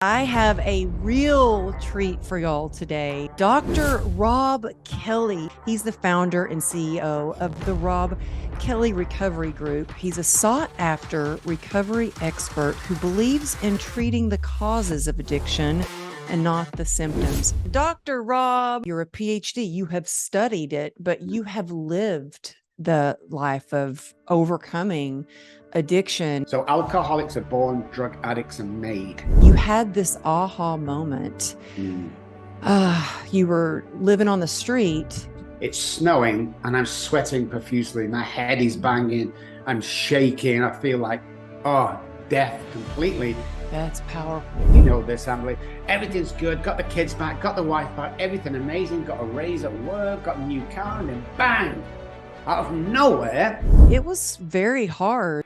I have a real treat for y'all today. Dr. Robb Kelly. He's the founder and CEO of the Robb Kelly Recovery Group. He's a sought after recovery expert who believes in treating the causes of addiction and not the symptoms. Dr. Robb, you're a PhD. You have studied it, but you have lived the life of overcoming addiction. So alcoholics are born, drug addicts are made. You had this aha moment. You were living on the street. It's snowing and I'm sweating profusely. My head is banging. I'm shaking. I feel like, death completely. That's powerful. You know this, Emily. Everything's good. Got the kids back, got the wife back, everything amazing. Got a raise at work, got a new car, and then bang, out of nowhere. It was very hard.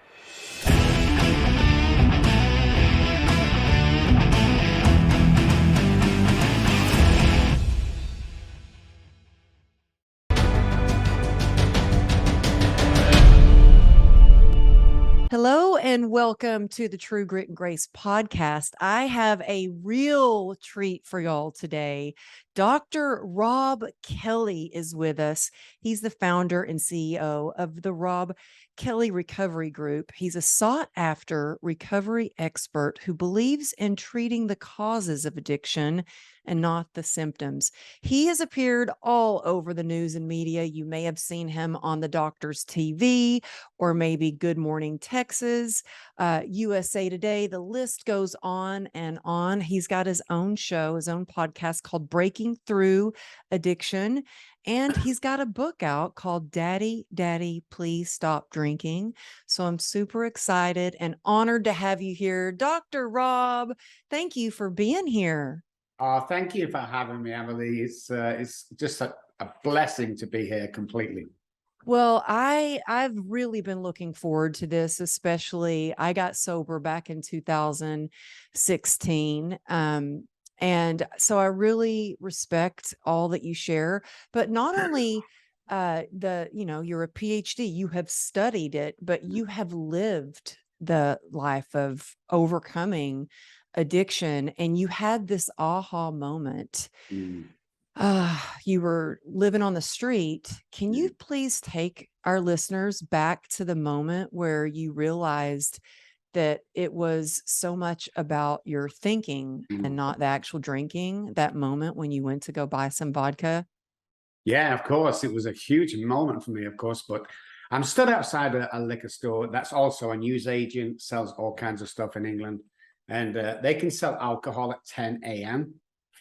Hello and welcome to the True Grit and Grace podcast. I have a real treat for y'all today. Dr. Robb Kelly is with us. He's the founder and CEO of the Robb Kelly Recovery Group. He's a sought after recovery expert who believes in treating the causes of addiction and not the symptoms. He has appeared all over the news and media. You may have seen him on the doctor's TV or maybe Good Morning Texas, USA Today. The list goes on and on. He's got his own show, his own podcast called Breaking Through Addiction. And he's got a book out called Daddy, Daddy, Please Stop Drinking. So I'm super excited and honored to have you here. Dr. Robb, thank you for being here. Thank you for having me, Emily. It's just a blessing to be here completely. Well, I've really been looking forward to this, especially I got sober back in 2016. And so I really respect all that you share, but not only you're a PhD, you have studied it, but you have lived the life of overcoming addiction, and you had this aha moment. You were living on the street. Can you please take our listeners back to the moment where you realized that it was so much about your thinking and not the actual drinking, that moment when you went to go buy some vodka? Yeah, of course. It was a huge moment for me, of course, but I'm stood outside a liquor store that's also a newsagent, sells all kinds of stuff in England. And they can sell alcohol at 10 a.m.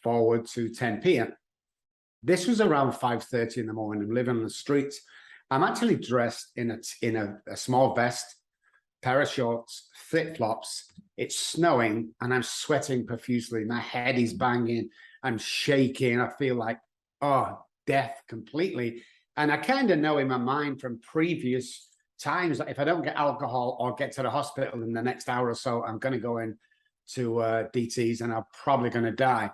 forward to 10 p.m. This was around 5:30 in the morning. I'm living on the streets. I'm actually dressed in a small vest, pair of shorts, flip-flops. It's snowing and I'm sweating profusely. My head is banging. I'm shaking. I feel like, death completely. And I kind of know in my mind from previous times that if I don't get alcohol or get to the hospital in the next hour or so, I'm going to go in to DTs and I'm probably going to die.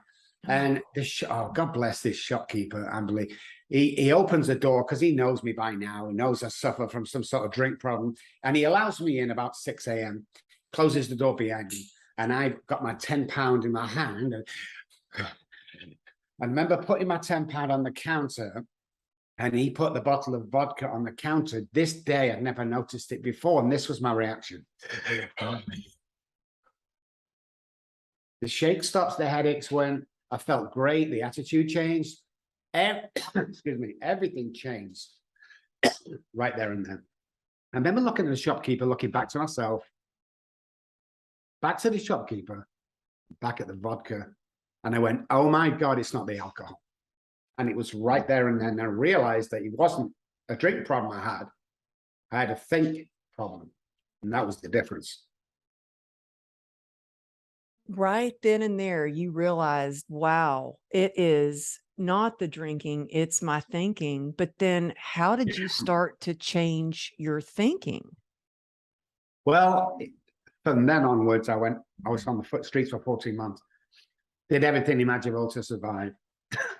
And God bless this shopkeeper, Amberley. He opens the door because he knows me by now. He knows I suffer from some sort of drink problem. And he allows me in about 6 a.m., closes the door behind me. And I've got my £10 in my hand. And I remember putting my £10 on the counter, and he put the bottle of vodka on the counter. This day, I'd never noticed it before. And this was my reaction. The shake stops, the headaches went. I felt great. The attitude changed. Excuse me. Everything changed right there and then. I remember looking at the shopkeeper, looking back to myself, back to the shopkeeper, back at the vodka. And I went, oh my God, it's not the alcohol. And it was right there and then I realized that it wasn't a drink problem I had. I had a think problem. And that was the difference. Right then and there, you realized, wow, it is not the drinking, it's my thinking. But then how did you start to change your thinking? Well, from then onwards, I was on the streets for 14 months, did everything imaginable to survive.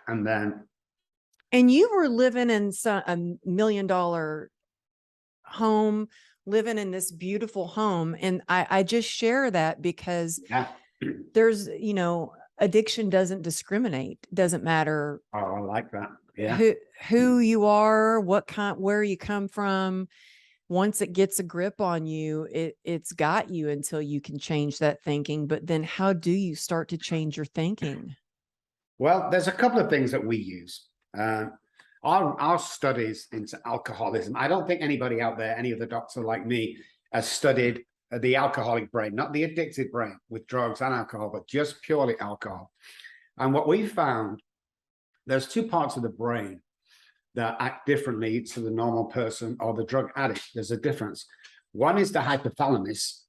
And you were living in a $1 million home, living in this beautiful home. And I just share that because there's, addiction doesn't discriminate. Doesn't matter Oh, I like that. Yeah. who you are, where you come from. Once it gets a grip on you, it's got you until you can change that thinking. But then how do you start to change your thinking? Well, there's a couple of things that we use. Our studies into alcoholism, I don't think anybody out there, any other doctor like me, has studied the alcoholic brain, not the addicted brain with drugs and alcohol, but just purely alcohol. And what we found, there's two parts of the brain that act differently to the normal person or the drug addict. There's a difference. One is the hypothalamus,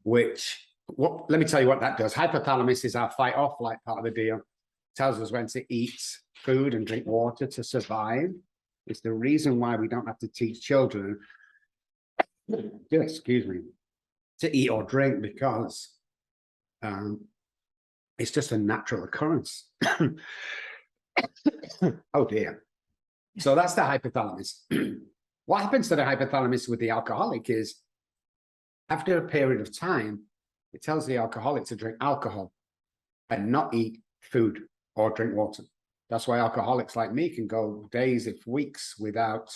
which, let me tell you what that does. Hypothalamus is our fight or flight part of the deal. Tells us when to eat food and drink water to survive. It's the reason why we don't have to teach children, excuse me, to eat or drink, because it's just a natural occurrence. Oh dear. So that's the hypothalamus. What happens to the hypothalamus with the alcoholic is, after a period of time, it tells the alcoholic to drink alcohol and not eat food or drink water. That's why alcoholics like me can go days, if weeks, without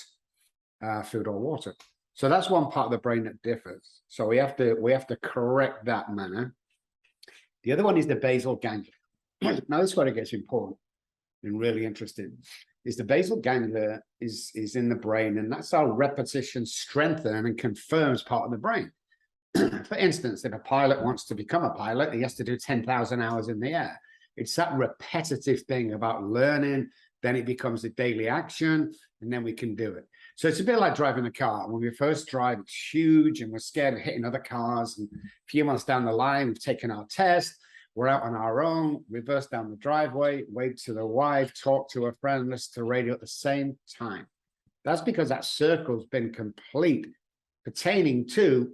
food or water. So that's one part of the brain that differs. So we have to correct that manner. The other one is the basal ganglia. Now this is where it gets important and really interesting. Is the basal ganglia is in the brain, and that's how repetition strengthens and confirms part of the brain. For instance, if a pilot wants to become a pilot, he has to do 10,000 hours in the air. It's that repetitive thing about learning, then it becomes a daily action, and then we can do it. So it's a bit like driving a car. When we first drive, it's huge, and we're scared of hitting other cars. And a few months down the line, we've taken our test. We're out on our own, reverse down the driveway, wave to the wife, talk to a friend, listen to the radio at the same time. That's because that circle's been complete pertaining to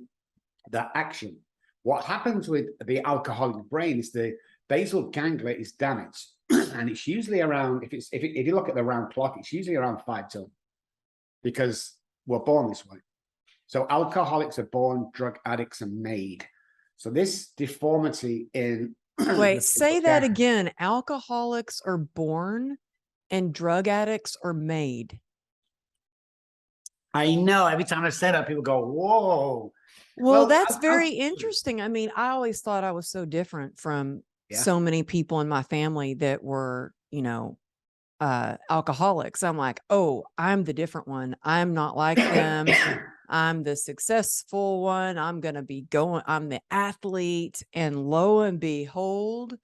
that action. What happens with the alcoholic brain is the basal ganglia is damaged, and it's usually around, if you look at the round clock, it's usually around 5 till, because we're born this way. So alcoholics are born, drug addicts are made. So this deformity in Wait, say that again. Alcoholics are born and drug addicts are made. I know, every time I say that, people go, whoa. Well, that's very interesting. I mean, I always thought I was so different from so many people in my family that were, alcoholics. I'm like, oh, I'm the different one. I'm not like them. I'm the successful one. I'm the athlete. And lo and behold,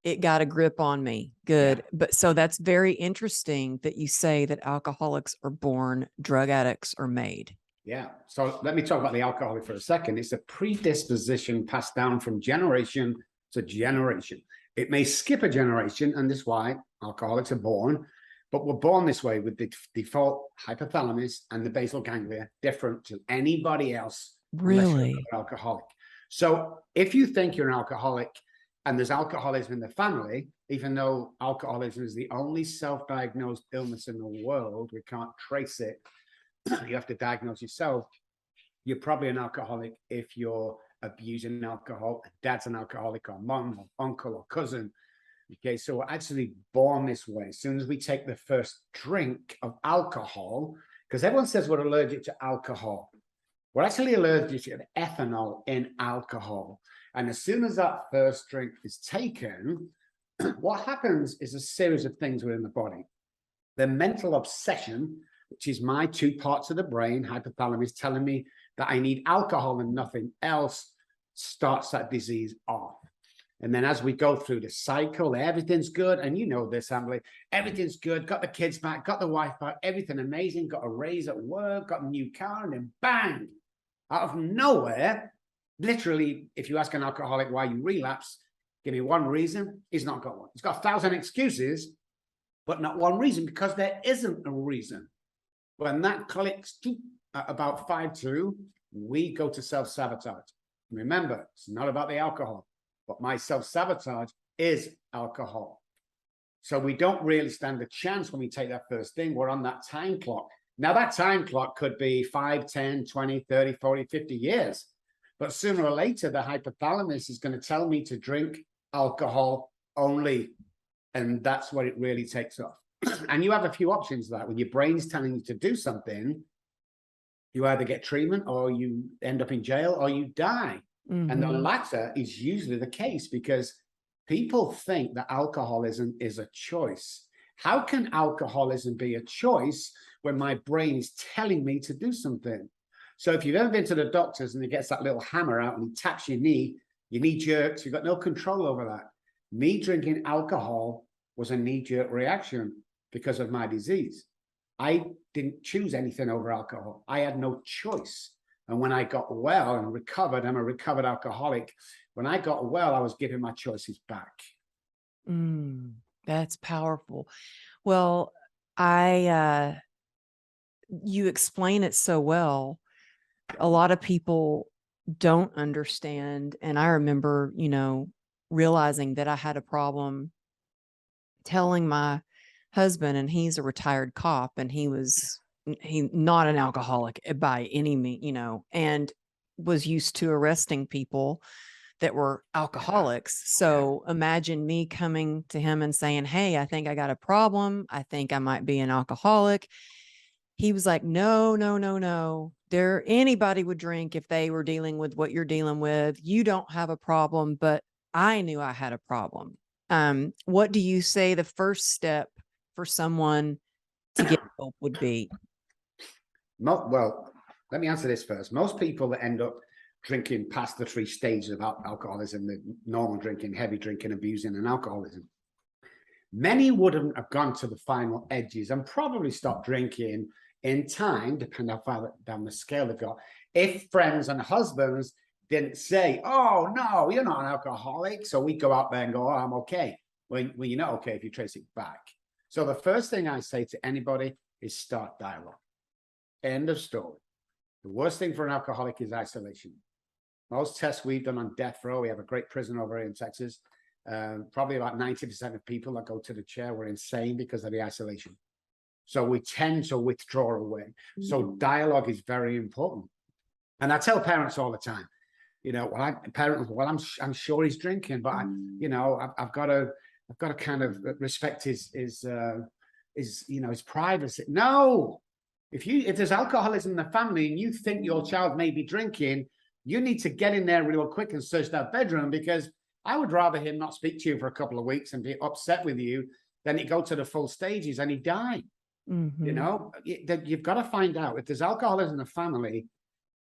it got a grip on me. Good. Yeah. But so that's very interesting that you say that alcoholics are born, drug addicts are made. Yeah. So let me talk about the alcoholic for a second. It's a predisposition passed down from generation to generation. It may skip a generation, and this is why alcoholics are born, but we're born this way with the default hypothalamus and the basal ganglia different to anybody else. Really? Alcoholic. So if you think you're an alcoholic and there's alcoholism in the family, even though alcoholism is the only self-diagnosed illness in the world, we can't trace it, you have to diagnose yourself, you're probably an alcoholic if you're abusing alcohol, dad's an alcoholic, or mom or uncle or cousin. Okay, so we're actually born this way. As soon as we take the first drink of alcohol, because everyone says we're allergic to alcohol, we're actually allergic to ethanol in alcohol. And as soon as that first drink is taken, what happens is a series of things within the body. The mental obsession, which is my two parts of the brain, hypothalamus, telling me that I need alcohol and nothing else, starts that disease off. And then as we go through the cycle, everything's good. And you know this, Emily, everything's good. Got the kids back, got the wife back, everything amazing. Got a raise at work, got a new car, and then bang, out of nowhere, literally, if you ask an alcoholic why you relapse, give me one reason, he's not got one. He's got 1,000 excuses, but not one reason, because there isn't a reason. When that clicks at about 5-2, we go to self-sabotage. Remember, it's not about the alcohol, but my self-sabotage is alcohol. So we don't really stand a chance when we take that first thing. We're on that time clock. Now, that time clock could be 5, 10, 20, 30, 40, 50 years. But sooner or later, the hypothalamus is going to tell me to drink alcohol only. And that's what it really takes off. And you have a few options that when your brain's telling you to do something, you either get treatment or you end up in jail or you die. And the latter is usually the case because people think that alcoholism is a choice. How can alcoholism be a choice when my brain is telling me to do something? So if you've ever been to the doctors and he gets that little hammer out and he taps your knee jerks, you've got no control over that. Me drinking alcohol was a knee-jerk reaction because of my disease. I didn't choose anything over alcohol. I had no choice. And when I got well and recovered, I'm a recovered alcoholic. When I got well, I was given my choices back. That's powerful. Well, you explain it so well. A lot of people don't understand. And I remember, realizing that I had a problem telling my husband, and he's a retired cop, and he not an alcoholic by any means, and was used to arresting people that were alcoholics. So imagine me coming to him and saying, "Hey, I think I got a problem. I think I might be an alcoholic." He was like, "No, no, no, no. Anybody would drink if they were dealing with what you're dealing with. You don't have a problem." But I knew I had a problem. What do you say the first step for someone to get help would be? Well, let me answer this first. Most people that end up drinking past the 3 stages of alcoholism, the normal drinking, heavy drinking, abusing, and alcoholism, many wouldn't have gone to the final edges and probably stopped drinking in time, depending how far down the scale they've got, if friends and husbands didn't say, "Oh, no, you're not an alcoholic." So we go out there and go, "Oh, I'm okay." When you're not okay if you trace it back. So the first thing I say to anybody is start dialogue. End of story. The worst thing for an alcoholic is isolation. Most tests we've done on death row, we have a great prison over here in Texas. Probably about 90% of people that go to the chair were insane because of the isolation. So we tend to withdraw away. So dialogue is very important. And I tell parents all the time, I'm sure he's drinking, but I've got to kind of respect his privacy. No, if there's alcoholism in the family and you think your child may be drinking, you need to get in there real quick and search that bedroom, because I would rather him not speak to you for a couple of weeks and be upset with you than it go to the full stages and he die. You've got to find out if there's alcoholism in the family.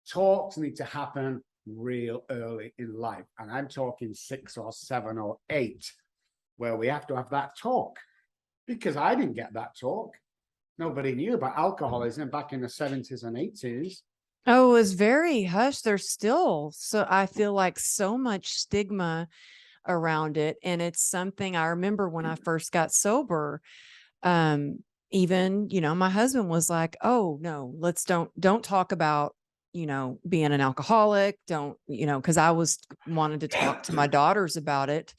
Talks need to happen real early in life, and I'm talking 6 or 7 or 8, where we have to have that talk, because I didn't get that talk. Nobody knew about alcoholism back in the 70s and 80s. Oh, it was very hush. There's still, so I feel like so much stigma around it. And it's something I remember when I first got sober. Even, my husband was like, "Oh no, let's don't talk about, being an alcoholic. Don't, cause I wanted to talk to my daughters about it.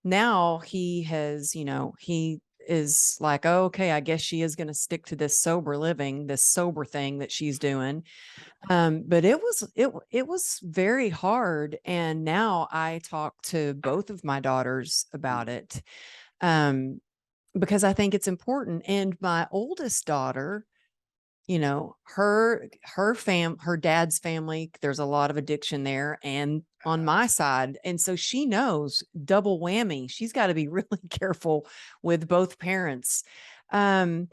Now he has, he is like, "Oh, okay, I guess she is going to stick to this sober living, this sober thing that she's doing." But it was very hard. And now I talk to both of my daughters about it. Because I think it's important. And my oldest daughter, her dad's family, there's a lot of addiction there, and on my side. And so she knows, double whammy. She's got to be really careful with both parents. So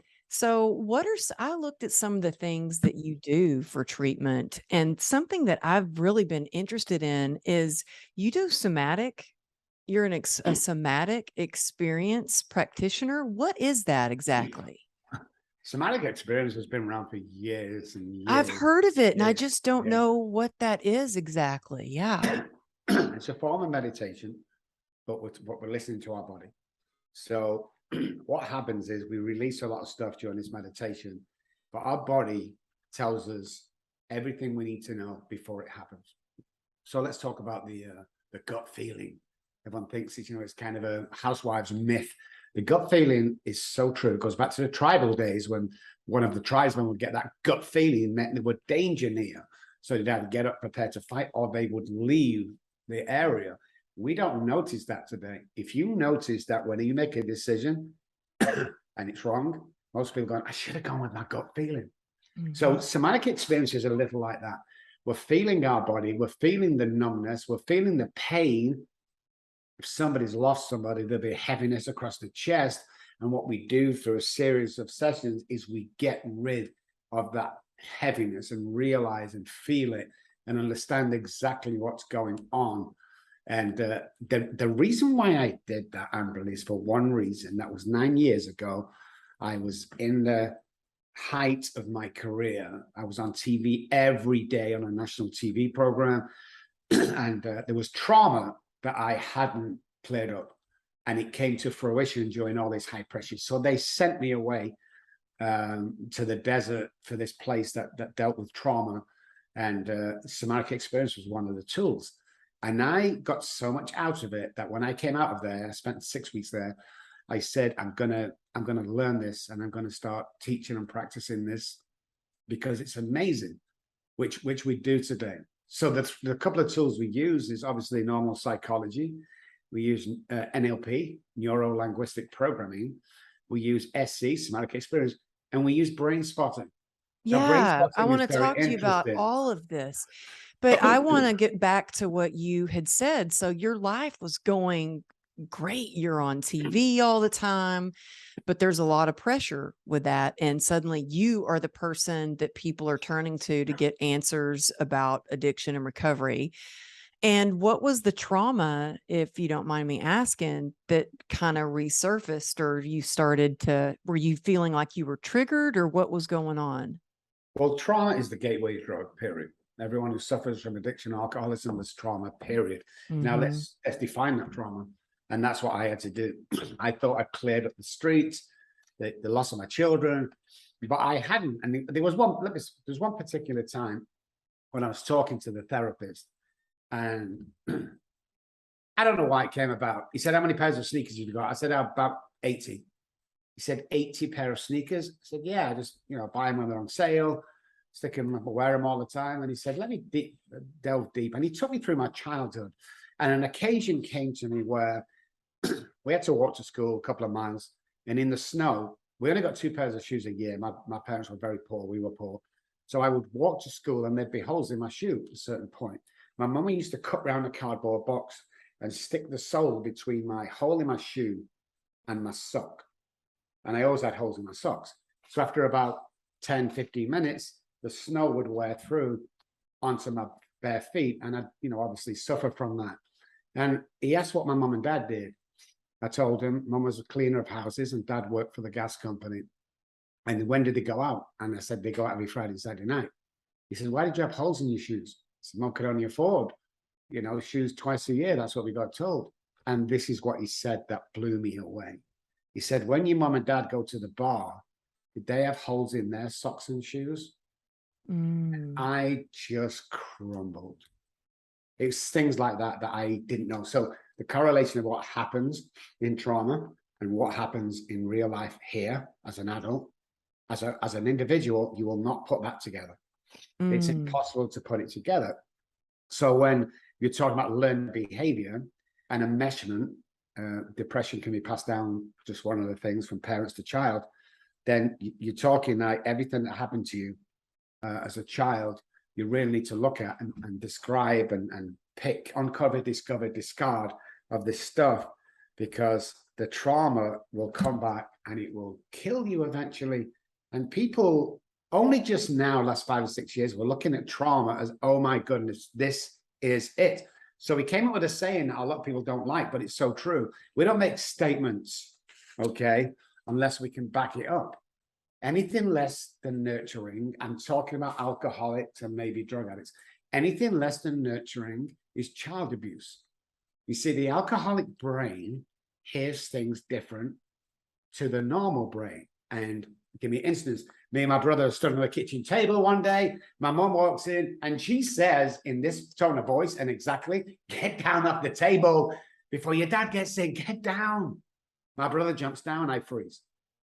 I looked at some of the things that you do for treatment, and something that I've really been interested in is you do somatic. You're a somatic experience practitioner. What is that exactly? Somatic experience has been around for years and years. I've heard of it, and I just don't know what that is exactly. Yeah. It's a form of meditation, but we're listening to our body. So what happens is we release a lot of stuff during this meditation, but our body tells us everything we need to know before it happens. So let's talk about the gut feeling. Everyone thinks it's kind of a housewife's myth. The gut feeling is so true. It goes back to the tribal days when one of the tribesmen would get that gut feeling meant there were danger near. So they'd either get up, prepare to fight, or they would leave the area. We don't notice that today. If you notice that when you make a decision and it's wrong, most people go, I should have gone with my gut feeling. So somatic experience is a little like that. We're feeling our body, we're feeling the numbness, we're feeling the pain. If somebody's lost somebody, there'll be a heaviness across the chest. And what we do through a series of sessions is we get rid of that heaviness and realize and feel it and understand exactly what's going on. And the reason why I did that, Amber, is for one reason. That was 9 years ago. I was in the height of my career. I was on TV every day on a national TV program. And there was trauma that I hadn't cleared up. And it came to fruition during all this high pressure. So they sent me away to the desert for this place that dealt with trauma. And somatic experience was one of the tools. And I got so much out of it that when I came out of there, I spent 6 weeks there. I said, I'm gonna learn this, and I'm gonna start teaching and practicing this because it's amazing, which we do today. So the couple of tools we use is obviously normal psychology. We use NLP, neuro-linguistic programming. We use SC, somatic experience, and we use brain spotting. So brain Yeah, I spotting is want to very talk to you about interesting. all of this, but I want to get back to what you had said. So your life was going great. You're on TV all the time, but there's a lot of pressure with that. And suddenly you are the person that people are turning to get answers about addiction and recovery. And what was the trauma, if you don't mind me asking, that kind of resurfaced, or you started to, were you feeling like you were triggered, or what was going on? Well, trauma is the gateway drug, period. Everyone who suffers from addiction, alcoholism is trauma, period. Now Mhm. let's define that trauma. And that's what I had to do. I thought I cleared up the streets, the loss of my children, but I hadn't. And there was one particular time when I was talking to the therapist, and I don't know why it came about. He said, how many pairs of sneakers have you got? I said, about 80. He said, 80 pair of sneakers? I said, yeah, I just, buy them when they're on sale, stick them, wear them all the time. And he said, let me delve deep. And he took me through my childhood. And an occasion came to me where we had to walk to school a couple of miles. And in the snow, we only got 2 pairs of shoes a year. My parents were very poor. We were poor. So I would walk to school and there'd be holes in my shoe at a certain point. My mum used to cut round a cardboard box and stick the sole between my hole in my shoe and my sock. And I always had holes in my socks. So after about 10, 15 minutes, the snow would wear through onto my bare feet. And I'd, obviously suffer from that. And he asked what my mum and dad did. I told him mum was a cleaner of houses and dad worked for the gas company. And when did they go out? And I said, they go out every Friday and Saturday night. He said, why did you have holes in your shoes? I said, mum could only afford, shoes twice a year. That's what we got told. And this is what he said that blew me away. He said, when your mum and dad go to the bar, did they have holes in their socks and shoes? Mm. I just crumbled. It's things like that that I didn't know. So the correlation of what happens in trauma and what happens in real life here as an adult, as an individual, you will not put that together. It's Mm. impossible to put it together. So when you're talking about learned behavior and enmeshment, depression can be passed down, just one of the things, from parents to child, then you're talking like everything that happened to you as a child, you really need to look at and describe and pick, uncover, discover, discard of this stuff, because the trauma will come back and it will kill you eventually. And people only just now, last 5 or 6 years, we're looking at trauma as, oh my goodness, this is it. So we came up with a saying that a lot of people don't like, but it's so true. We don't make statements, okay, unless we can back it up. Anything less than nurturing, I'm talking about alcoholics and maybe drug addicts, anything less than nurturing is child abuse. You see, the alcoholic brain hears things different to the normal brain. And give me an instance. Me and my brother stood on the kitchen table one day. My mom walks in and she says in this tone of voice, and exactly, get down off the table before your dad gets in, get down. My brother jumps down, I freeze.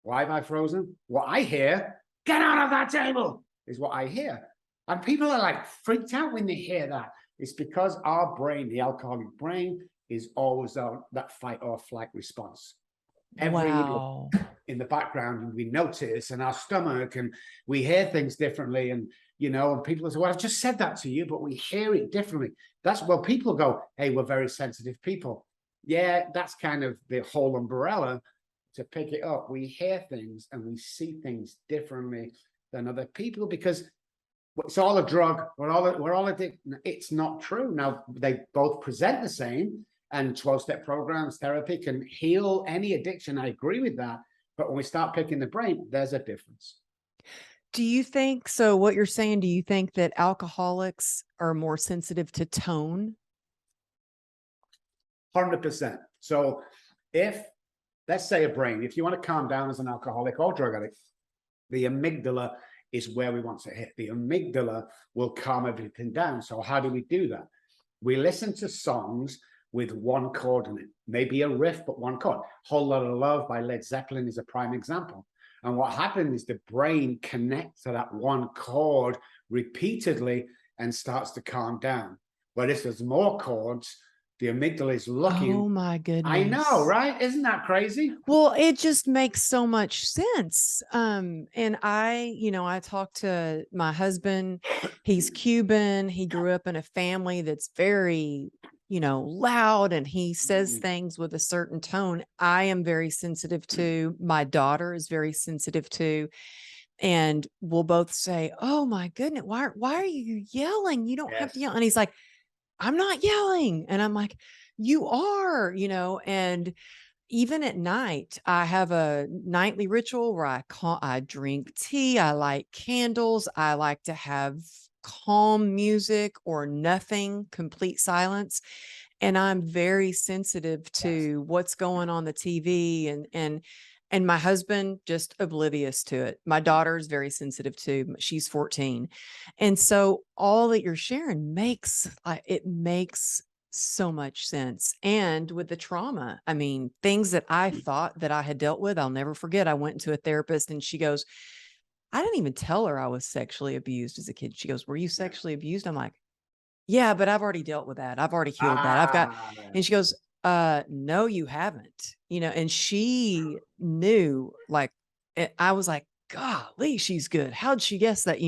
Why have I frozen? What I hear, get out of that table, is what I hear. And people are like freaked out when they hear that. It's because our brain, the alcoholic brain, is always on that fight or flight response. Every Wow. in the background, we notice in our stomach, and we hear things differently. And and people say, "Well, I've just said that to you, but we hear it differently." That's well, people go, "Hey, we're very sensitive people." Yeah, that's kind of the whole umbrella to pick it up. We hear things and we see things differently than other people because it's all a drug. We're all addicted. It's not true. Now they both present the same, and 12-step programs, therapy can heal any addiction. I agree with that. But when we start picking the brain, there's a difference. Do you think so? What you're saying, do you think that alcoholics are more sensitive to tone? 100%. So if, let's say, a brain, if you want to calm down as an alcoholic or drug addict, the amygdala is where we want to hit. The amygdala will calm everything down. So how do we do that? We listen to songs with one chord in it, maybe a riff, but one chord. Whole Lot of Love by Led Zeppelin is a prime example. And what happened is the brain connects to that one chord repeatedly and starts to calm down. But if there's more chords, the amygdala is Oh looking. my I know, goodness. right? Isn't that crazy? Well, it just makes so much sense. And I talked to my husband. He's Cuban. He grew up in a family that's very, loud, and he says things with a certain tone. I am very sensitive to. My daughter is very sensitive to. And we'll both say, "Oh my goodness, why are you yelling? You don't have to Yes. yell." And he's like, "I'm not yelling." And I'm like, "You are," and even at night, I have a nightly ritual where I drink tea, I light candles, I like to have calm music or nothing, complete silence. And I'm very sensitive Yes. to what's going on the TV, and my husband just oblivious to it. My daughter's very sensitive too. She's 14. And so all that you're sharing makes so much sense. And with the trauma, I mean, things that I thought that I had dealt with, I'll never forget. I went to a therapist and she goes, "I didn't even tell her I was sexually abused as a kid." She goes, "Were you Yeah. sexually abused?" I'm like, "Yeah, but I've already dealt with that. I've already healed that. I've got," Ah, and she goes, "No, you haven't." And she knew, like, I was like, "Golly, she's good. How'd she guess that?"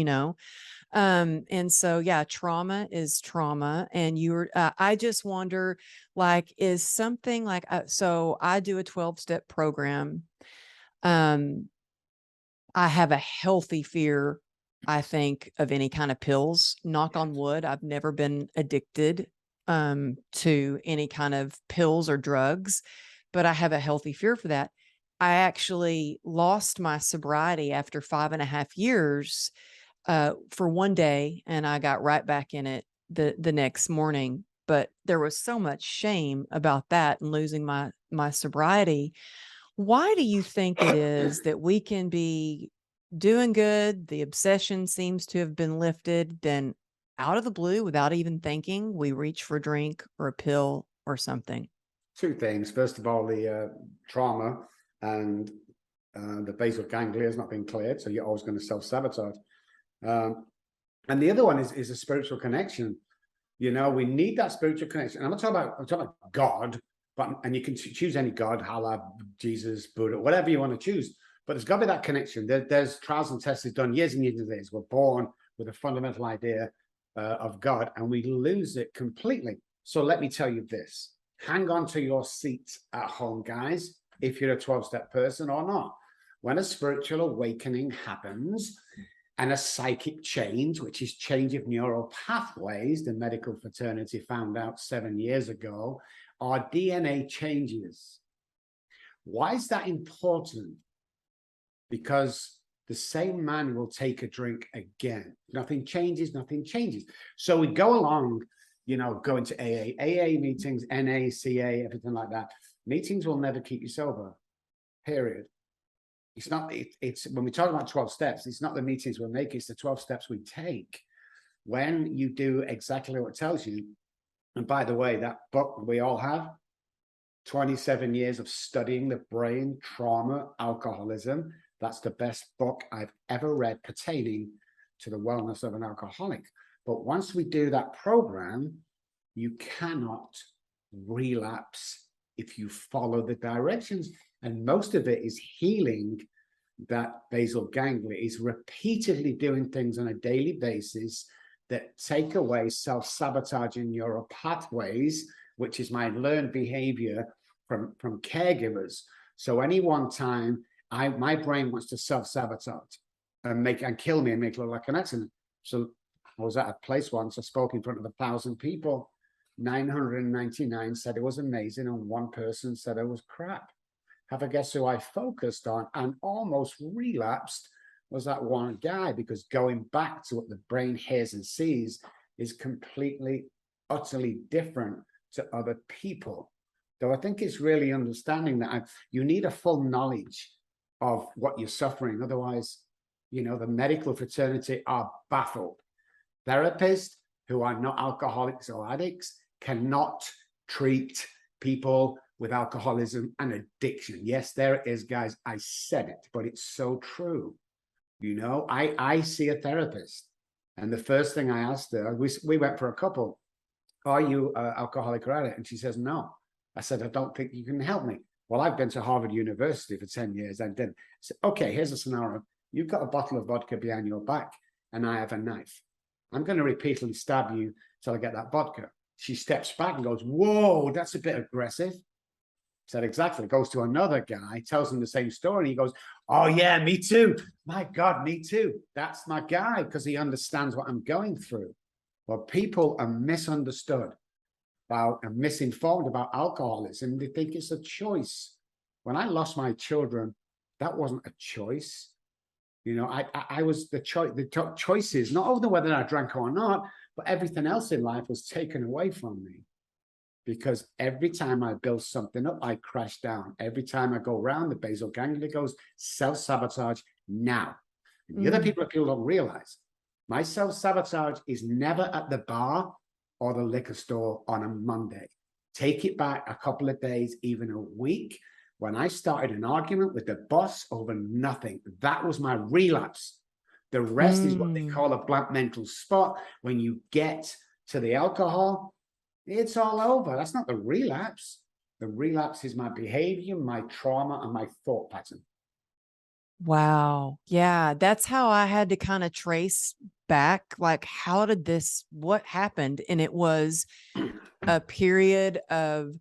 And so, yeah, trauma is trauma. And I just wonder, like, is something like, so I do a 12-step program. Um, I have a healthy fear, I think, of any kind of pills. Knock on yes. wood, I've never been addicted to any kind of pills or drugs, but I have a healthy fear for that. I actually lost my sobriety after 5.5 years for one day, and I got right back in it the next morning. But there was so much shame about that and losing my sobriety. Why do you think it is that we can be doing good, the obsession seems to have been lifted, then out of the blue, without even thinking, we reach for a drink or a pill or something? Two things. First of all, the trauma and the basal ganglia has not been cleared, so you're always going to self-sabotage. Um, and the other one is a spiritual connection. We need that spiritual connection. I'm talking about God, and you can choose any God, Allah, Jesus, Buddha, whatever you want to choose. But there's got to be that connection. There's trials and tests done years and years and years. We're born with a fundamental idea of God, and we lose it completely. So let me tell you this: hang on to your seats at home, guys, if you're a 12-step person or not. When a spiritual awakening happens, and a psychic change, which is change of neural pathways, the medical fraternity found out 7 years ago, our DNA changes. Why is that important? Because the same man will take a drink again. Nothing changes, nothing changes. So we go along, going to AA meetings, NA, CA, everything like that. Meetings will never keep you sober, period. It's not, it's when we talk about 12 steps, it's not the meetings we make, it's the 12 steps we take. When you do exactly what it tells you, and by the way, that book we all have, 27 years of studying the brain, trauma, alcoholism, that's the best book I've ever read pertaining to the wellness of an alcoholic. But once we do that program, you cannot relapse if you follow the directions. And most of it is healing that basal ganglia, is repeatedly doing things on a daily basis that take away self-sabotaging neural pathways, which is my learned behavior from caregivers. So any one time my brain wants to self-sabotage and kill me and make it look like an accident. So I was at a place once, I spoke in front of 1,000 people. 999 said it was amazing, and one person said it was crap. Have a guess who I focused on and almost relapsed was that one guy, because going back to what the brain hears and sees is completely, utterly different to other people. So I think it's really understanding that you need a full knowledge of what you're suffering. Otherwise, you know, the medical fraternity are baffled. Therapists who are not alcoholics or addicts cannot treat people with alcoholism and addiction. Yes, there it is, guys. I said it, but it's so true. You know, I see a therapist, and the first thing I asked her, we went for a couple, are you an alcoholic or addict? And she says, no. I said, I don't think you can help me. Well, I've been to Harvard University for 10 years and didn't. I said, okay, here's a scenario. You've got a bottle of vodka behind your back, and I have a knife. I'm going to repeatedly stab you till I get that vodka. She steps back and goes, whoa, that's a bit aggressive. Said, exactly. Goes to another guy, tells him the same story. And he goes, oh, yeah, me too. My God, me too. That's my guy, because he understands what I'm going through. Well, people are misunderstood about and misinformed about alcoholism. They think it's a choice. When I lost my children, that wasn't a choice. You know, I was the choices, not over whether I drank or not, but everything else in life was taken away from me. Because every time I build something up, I crash down. Every time I go around, the basal ganglia goes self-sabotage now. And the other people don't realize, my self-sabotage is never at the bar or the liquor store on a Monday. Take it back a couple of days, even a week. When I started an argument with the boss over nothing, that was my relapse. The rest is what they call a blank mental spot. When you get to the alcohol, it's all over. That's not the relapse. The relapse is my behavior, my trauma, and my thought pattern. Wow. Yeah. That's how I had to kind of trace back, like, how did this, what happened? And it was a period of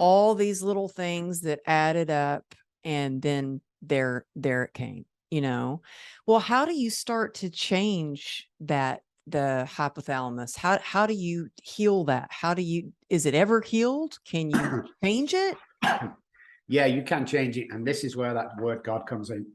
all these little things that added up. And then there it came, you know. Well, how do you start to change that, the hypothalamus? How do you heal that? Is it ever healed? Can you change it? Yeah, you can change it. And this is where that word God comes in.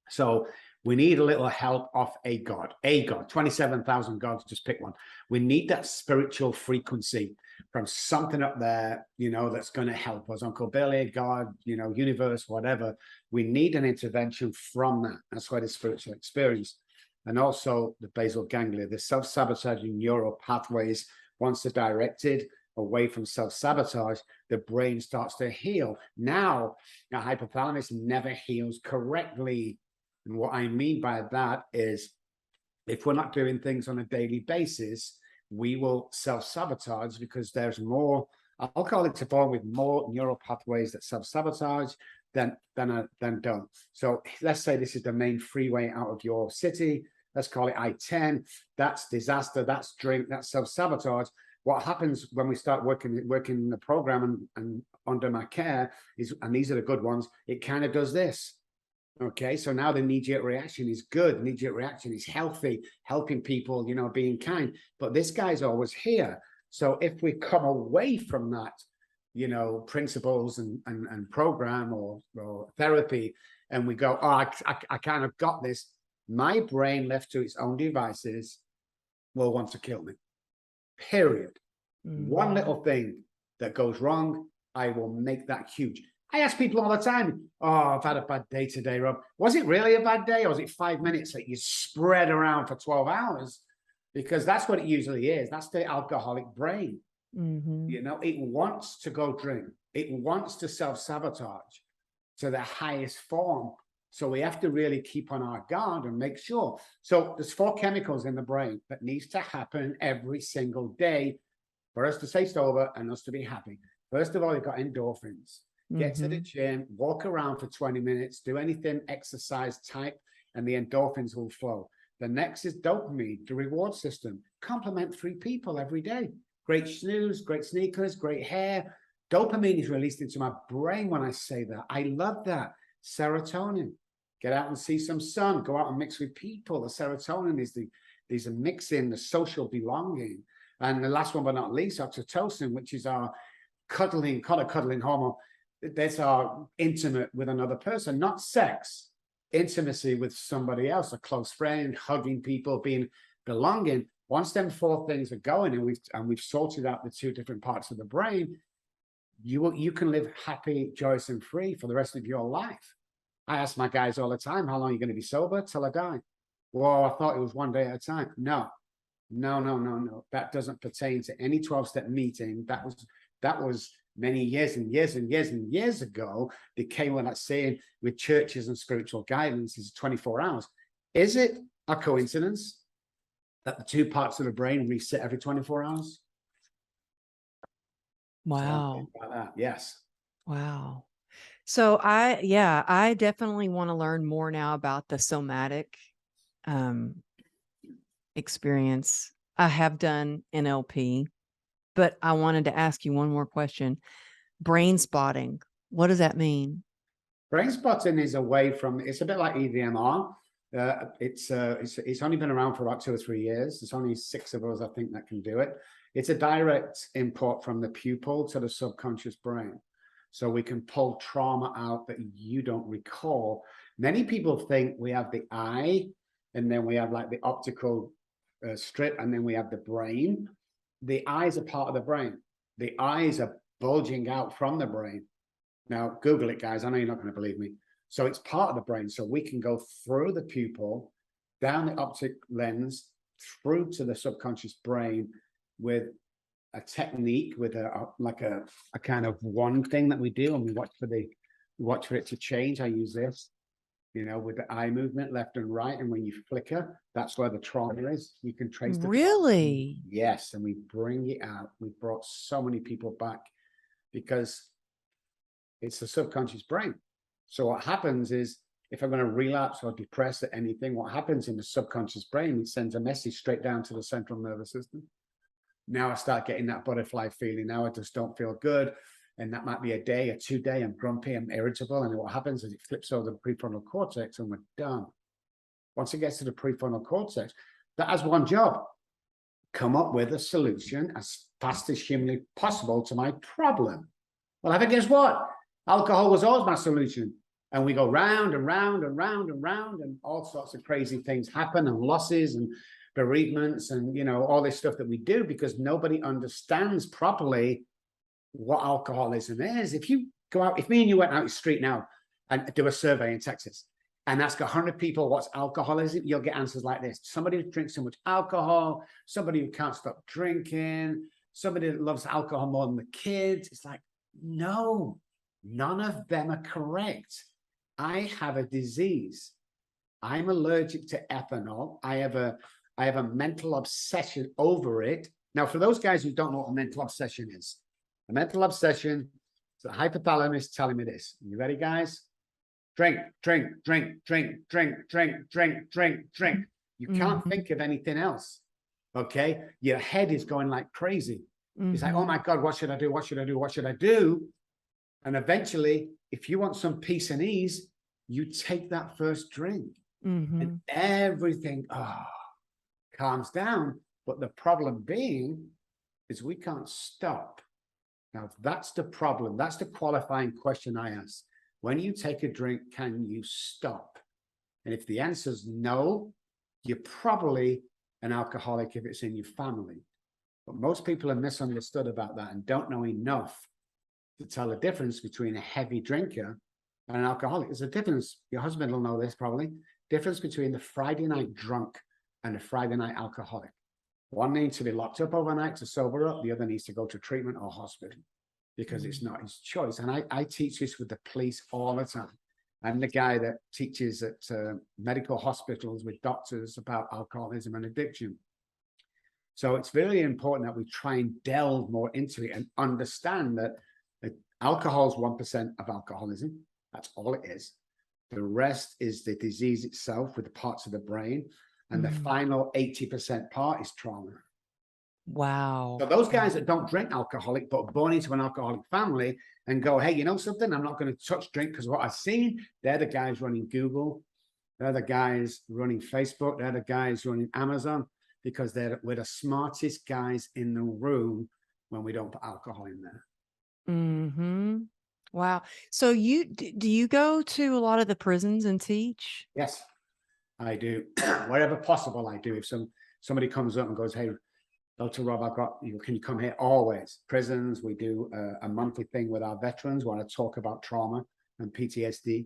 So we need a little help of a God, 27,000 gods, just pick one. We need that spiritual frequency from something up there, you know, that's going to help us. Uncle Billy, God, you know, universe, whatever. We need an intervention from that. That's why the spiritual experience. And also the basal ganglia, the self-sabotaging neural pathways, once they're directed away from self-sabotage, the brain starts to heal. Now, the hypothalamus never heals correctly. And what I mean by that is, if we're not doing things on a daily basis, we will self-sabotage, because there's more alcoholics are born with more neural pathways that self-sabotage than don't. So let's say this is the main freeway out of your city. Let's call it I-10. That's disaster. That's drink. That's self-sabotage. What happens when we start working in the program and under my care is, and these are the good ones, it kind of does this. Okay, so now the knee-jerk reaction is good. Knee-jerk reaction is healthy, helping people, you know, being kind. But this guy's always here. So if we come away from that, you know, principles and program or therapy, and we go, oh, I kind of got this, my brain, left to its own devices, will want to kill me. Period. One little thing that goes wrong, I will make that huge. I ask people all the time, oh, I've had a bad day today, Rob. Was it really a bad day, or was it 5 minutes that you spread around for 12 hours? Because that's what it usually is. That's the alcoholic brain. You know, it wants to go drink. It wants to self-sabotage to the highest form. So we have to really keep on our guard and make sure. So there's 4 chemicals in the brain that needs to happen every single day for us to stay sober and us to be happy. First of all, you've got endorphins. Get to the gym, walk around for 20 minutes, do anything exercise type, and the endorphins will flow. The next is dopamine, the reward system. Compliment 3 people every day. Great shoes, great sneakers, great hair. Dopamine is released into my brain when I say that. I love that. Serotonin. Get out and see some sun. Go out and mix with people. The serotonin is a mixing, the social belonging. And the last one but not least, oxytocin, which is our cuddling hormone. That's our intimate with another person, not sex. Intimacy with somebody else, a close friend, hugging people, being belonging. Once them 4 things are going, and we've sorted out the 2 different parts of the brain, you can live happy, joyous, and free for the rest of your life. I ask my guys all the time, how long are you going to be sober? Till I die. Well, I thought it was 1 day at a time. No. That doesn't pertain to any 12-step meeting. That was many years and years and years and years ago. They came with that saying with churches and spiritual guidance is 24 hours. Is it a coincidence that the 2 parts of the brain reset every 24 hours? Wow. So about that. Yes. Wow. So I definitely want to learn more now about the somatic experience. I have done NLP, but I wanted to ask you one more question. Brain spotting. What does that mean? Brainspotting is a way from, it's a bit like EDMR. It's only been around for about 2 or 3 years. There's only 6 of us, I think, that can do it. It's a direct import from the pupil to the subconscious brain. So we can pull trauma out that you don't recall. Many people think we have the eye, and then we have like the optical strip, and then we have the brain. The eyes are part of the brain. The eyes are bulging out from the brain. Now, Google it, guys. I know you're not going to believe me. So it's part of the brain. So we can go through the pupil, down the optic lens, through to the subconscious brain with a technique, with a kind of one thing that we do, and we watch for it to change. I use this, with the eye movement left and right, and when you flicker, that's where the trauma is. You can trace the Really? trauma. Yes, and we bring it out. We brought so many people back because it's the subconscious brain. So what happens is, if I'm going to relapse or depress at anything, what happens in the subconscious brain, it sends a message straight down to the central nervous system. Now I start getting that butterfly feeling. Now I just don't feel good. And that might be a day, a 2-day, I'm grumpy, I'm irritable. And what happens is it flips over the prefrontal cortex and we're done. Once it gets to the prefrontal cortex, that has one job: come up with a solution as fast as humanly possible to my problem. Well, I think, guess what? Alcohol was always my solution. And we go round and round and round and round, and all sorts of crazy things happen, and losses and bereavements and, all this stuff that we do because nobody understands properly what alcoholism is. If you go out, if me and you went out the street now and do a survey in Texas and ask 100 people what's alcoholism, you'll get answers like this: somebody who drinks so much alcohol, somebody who can't stop drinking, somebody that loves alcohol more than the kids. It's like, no, none of them are correct. I have a disease. I'm allergic to ethanol. I have a mental obsession over it. Now, for those guys who don't know what a mental obsession is, a mental obsession is the hypothalamus telling me this. You ready, guys? Drink, drink, drink, drink, drink, drink, drink, drink, drink. You can't think of anything else. Okay? Your head is going like crazy. It's like, oh my God, what should I do? What should I do? What should I do? And eventually, if you want some peace and ease, you take that first drink and everything calms down. But the problem being is we can't stop. Now, that's the problem. That's the qualifying question I ask. When you take a drink, can you stop? And if the answer is no, you're probably an alcoholic if it's in your family. But most people are misunderstood about that and don't know enough to tell the difference between a heavy drinker and an alcoholic. There's a difference. Your husband will know this probably. Difference between the Friday night drunk and the Friday night alcoholic. One needs to be locked up overnight to sober up. The other needs to go to treatment or hospital because it's not his choice. And I teach this with the police all the time. I'm the guy that teaches at medical hospitals with doctors about alcoholism and addiction. So it's really important that we try and delve more into it and understand that alcohol is 1% of alcoholism. That's all it is. The rest is the disease itself with the parts of the brain. And the final 80% part is trauma. Wow. So those guys that don't drink alcoholic, but are born into an alcoholic family and go, hey, you know something? I'm not going to touch drink because what I've seen, they're the guys running Google. They're the guys running Facebook. They're the guys running Amazon because we're the smartest guys in the room when we don't put alcohol in there. Wow. So do you go to a lot of the prisons and teach? Yes, I do. Wherever possible, I do. If somebody comes up and goes, hey, Dr. Rob, can you come here? Always. Prisons, we do a monthly thing with our veterans where I talk about trauma and PTSD.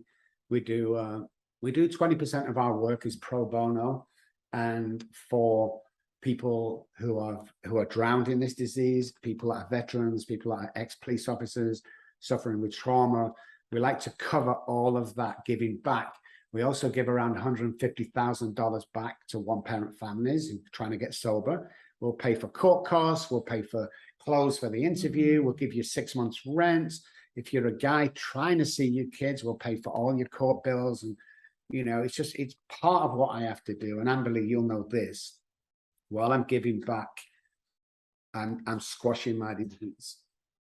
We do 20% of our work is pro bono, and for people who are drowned in this disease, people that are veterans, people that are ex-police officers suffering with trauma, we like to cover all of that, giving back. We also give around $150,000 back to one-parent families who are trying to get sober. We'll pay for court costs. We'll pay for clothes for the interview. We'll give you 6 months rent. If you're a guy trying to see your kids, we'll pay for all your court bills. And, it's part of what I have to do. And Amberly, you'll know this. While I'm giving back, I'm squashing my disease,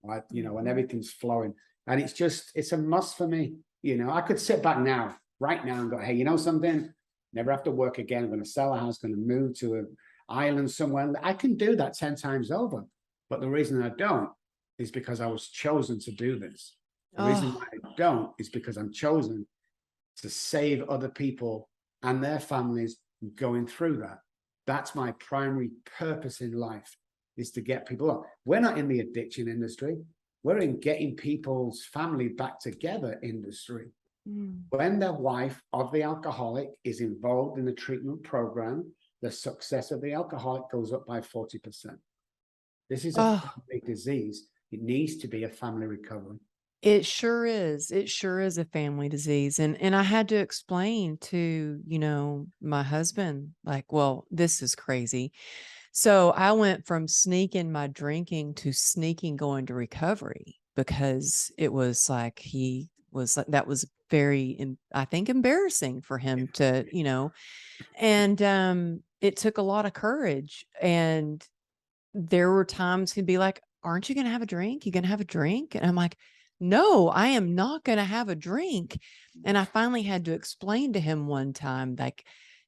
right? And everything's flowing. And it's a must for me. I could sit back right now and go, hey, you know something? Never have to work again. I'm going to sell a house, going to move to an island somewhere. I can do that 10 times over. But the reason I don't is because I was chosen to do this. The reason why I don't is because I'm chosen to save other people and their families going through that. That's my primary purpose in life, is to get people up. We're not in the addiction industry. We're in getting people's family back together industry. When the wife of the alcoholic is involved in the treatment program, the success of the alcoholic goes up by 40%. This is a family disease. It needs to be a family recovery. It sure is. It sure is a family disease. And I had to explain to, my husband, like, well, this is crazy. So I went from sneaking my drinking to sneaking going to recovery because it was like that was very, I think, embarrassing for him to, and it took a lot of courage. And there were times he'd be like, aren't you going to have a drink? You going to have a drink? And I'm like, no, I am not going to have a drink. And I finally had to explain to him one time, like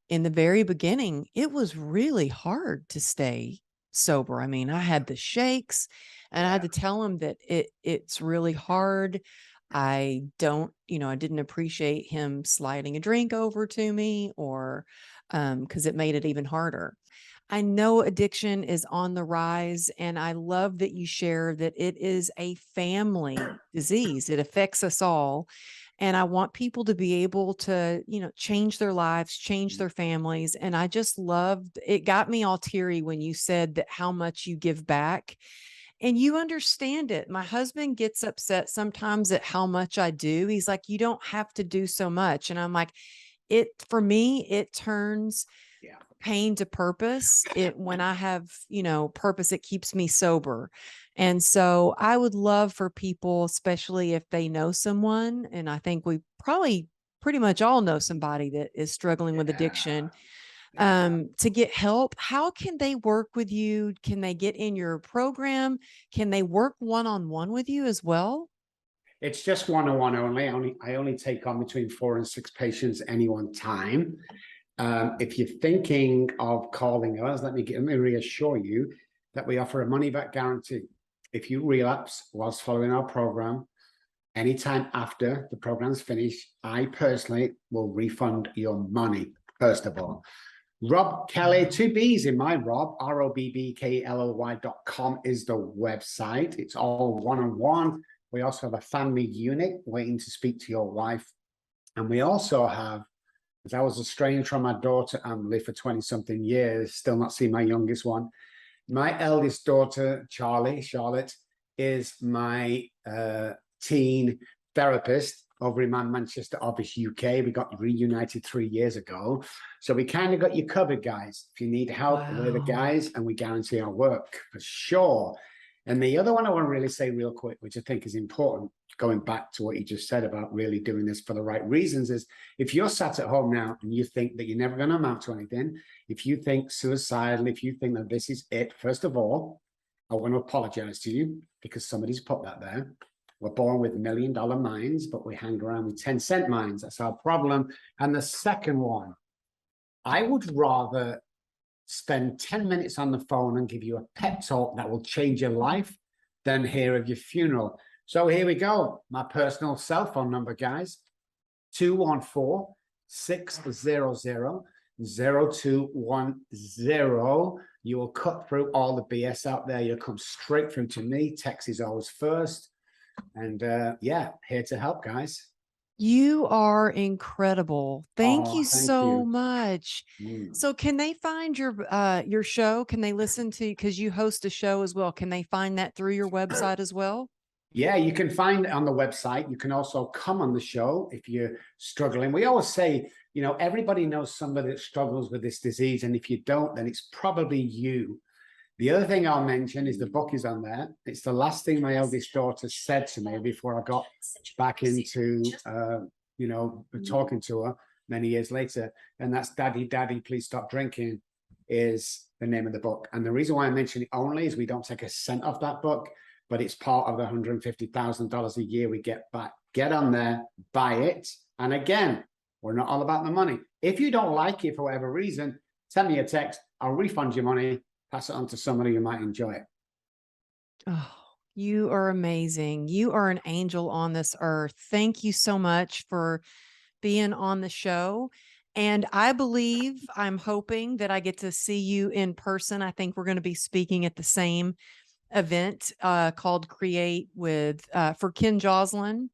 in the very beginning, it was really hard to stay sober. I mean, I had the shakes and I had to tell him that it's really hard. I didn't appreciate him sliding a drink over to me or because it made it even harder. I know addiction is on the rise, and I love that you share that it is a family disease. It affects us all. And I want people to be able to, change their lives, change their families. And I just loved it. Got me all teary when you said that how much you give back. And you understand it. My husband gets upset sometimes at how much I do. He's like, you don't have to do so much. And I'm like, for me, it turns pain to purpose. When I have, purpose, it keeps me sober. And so I would love for people, especially if they know someone, and I think we probably pretty much all know somebody that is struggling with addiction, to get help. How can they work with you? Can they get in your program? Can they work one-on-one with you as well? It's just one-on-one only. I only take on between 4 and 6 patients any one time. If you're thinking of calling us, let me reassure you that we offer a money-back guarantee. If you relapse whilst following our program, anytime after the program's finished, I personally will refund your money, first of all. Robb Kelly, 2 B's in my Robb, ROBBKLOY.com is the website. It's all one-on-one. We also have a family unit waiting to speak to your wife. And we also have, as I was estranged from my daughter, Emily, for 20-something years, still not seen my youngest one. My eldest daughter, Charlotte, is my teen therapist. over in my Manchester office, UK. We got reunited 3 years ago. So we kind of got you covered, guys. If you need help, we're the Wow. guys, and we guarantee our work for sure. And the other one I want to really say real quick, which I think is important, going back to what you just said about really doing this for the right reasons, is if you're sat at home now and you think that you're never going to amount to anything, if you think suicidal, if you think that this is it, first of all, I want to apologize to you because somebody's put that there. We're born with $1 million minds, but we hang around with 10-cent minds. That's our problem. And the second one, I would rather spend 10 minutes on the phone and give you a pep talk that will change your life than hear of your funeral. So here we go. My personal cell phone number, guys, 214-600-0210. You will cut through all the BS out there. You'll come straight through to me. Text is always first. And yeah, here to help, guys. You are incredible. Thank Oh, you thank so you. much. So can they find your show? Can they listen to, because you host a show as well? Can they find that through your website as well? Yeah, you can find it on the website. You can also come on the show if you're struggling. We always say, you know, everybody knows somebody that struggles with this disease. And if you don't, then it's probably you. The other thing I'll mention is the book is on there. It's the last thing my eldest daughter said to me before I got back into, you know, talking to her many years later. And that's Daddy, Daddy, Please Stop Drinking is the name of the book. And the reason why I mention it only is we don't take a cent off that book, but it's part of the $150,000 a year we get back. Get on there, buy it. And again, we're not all about the money. If you don't like it for whatever reason, send me a text. I'll refund your money. Pass it on to somebody who might enjoy it. Oh, you are amazing. You are an angel on this earth. Thank you so much for being on the show. And I'm hoping that I get to see you in person. I think we're going to be speaking at the same event called Create with for Ken Joslin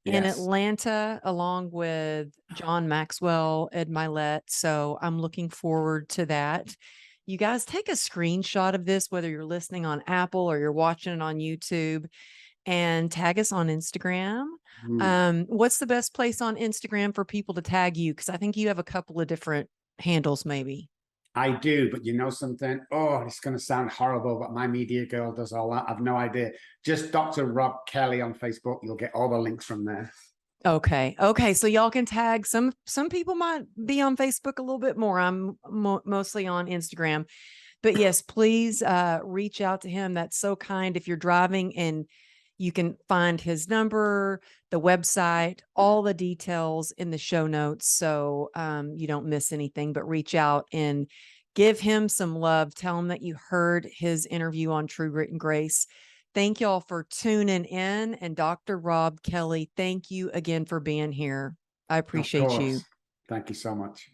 in Yes. Atlanta, along with John Maxwell, Ed Milet. So I'm looking forward to that. You guys take a screenshot of this, whether you're listening on Apple or you're watching it on YouTube, and tag us on Instagram. What's the best place on Instagram for people to tag you? Because I think you have a couple of different handles, maybe. I do, but you know something? Oh, it's going to sound horrible, but my media girl does all that. I've no idea. Just Dr. Robb Kelly on Facebook. You'll get all the links from there. Okay. Okay. So y'all can tag some people might be on Facebook a little bit more. I'm mostly on Instagram. But yes, please reach out to him. That's so kind. If you're driving, and you can find his number, the website, all the details in the show notes, so you don't miss anything. But reach out and give him some love. Tell him that you heard his interview on True Grit and Grace. Thank y'all for tuning in. And Dr. Robb Kelly, thank you again for being here. I Of appreciate you. course. Thank you so much.